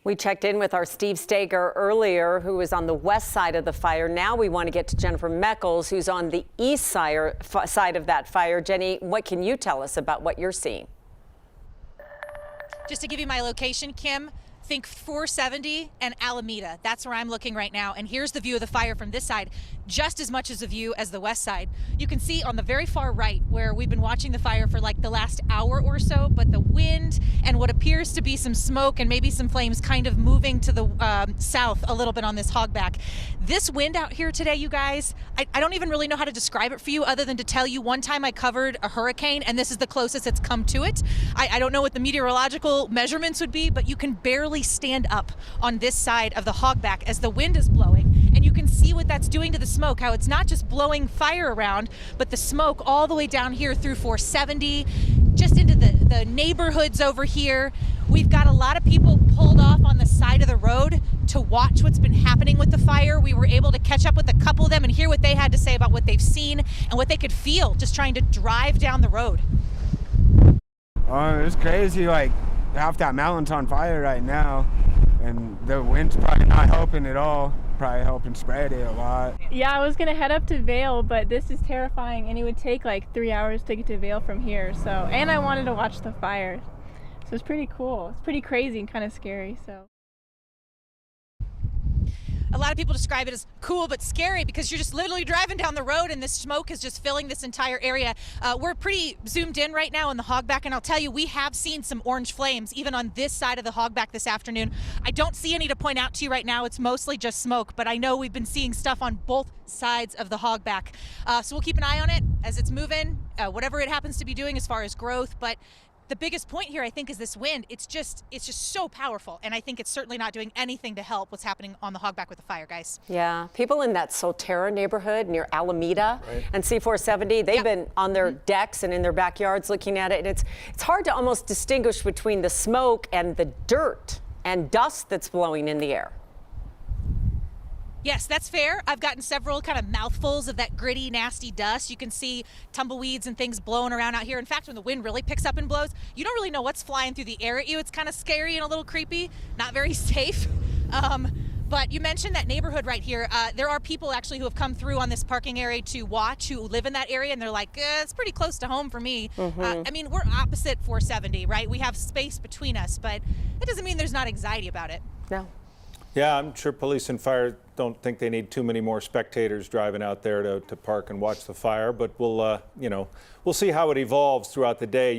We checked in with our Steve Stager earlier, who was on the west side of the fire. Now we want to get to Jennifer Meckles, who's on the east side of that fire. Jenny, what can you tell us about what you're seeing? Just to give you my location, Kim, think 470 and Alameda. That's where I'm looking right now. And here's the view of the fire from this side, just as much as a view as the west side. You can see on the very far right where we've been watching the fire for like the last hour or so, but the wind and what appears to be some smoke and maybe some flames kind of moving to the south a little bit on this hogback. This wind out here today, you guys, I don't even really know how to describe it for you other than to tell you one time I covered a hurricane and this is the closest it's come to it. I don't know what the meteorological measurements would be, but you can barely stand up on this side of the hogback as the wind is blowing, and you can see what that's doing to the smoke, how it's not just blowing fire around, but the smoke all the way down here through 470, just into the neighborhoods over here. We've got a lot of people pulled off on the side of the road to watch what's been happening with the fire. We were able to catch up with a couple of them and hear what they had to say about what they've seen and what they could feel just trying to drive down the road. Oh, it's crazy, like half that mountain's on fire right now, and the wind's probably not helping at all, probably helping spread it a lot. Yeah, I was gonna head up to Vail, but this is terrifying, and it would take like 3 hours to get to Vail from here, so, and I wanted to watch the fire, so it's pretty cool. It's pretty crazy and kind of scary, so. A lot of people describe it as cool but scary because you're just literally driving down the road and this smoke is just filling this entire area. We're pretty zoomed in right now on the hogback, and I'll tell you, we have seen some orange flames even on this side of the hogback this afternoon. I don't see any to point out to you right now. It's mostly just smoke, but I know we've been seeing stuff on both sides of the hogback. So we'll keep an eye on it as it's moving, whatever it happens to be doing as far as growth. But the biggest point here, I think, is this wind. It's just so powerful, and I think it's certainly not doing anything to help what's happening on the hogback with the fire, guys. Yeah, people in that Solterra neighborhood near Alameda and C470, they've been on their decks and in their backyards looking at it, and it's hard to almost distinguish between the smoke and the dirt and dust that's blowing in the air. Yes, that's fair. I've gotten several kind of mouthfuls of that gritty, nasty dust. You can see tumbleweeds and things blowing around out here. In fact, when the wind really picks up and blows, you don't really know what's flying through the air at you. It's kind of scary and a little creepy, not very safe. But you mentioned that neighborhood right here. There are people actually who have come through on this parking area to watch, who live in that area, and they're like, it's pretty close to home for me. I mean, we're opposite 470, right? We have space between us, but it doesn't mean there's not anxiety about it. No. Yeah, I'm sure police and fire don't think they need too many more spectators driving out there to park and watch the fire, but we'll see how it evolves throughout the day.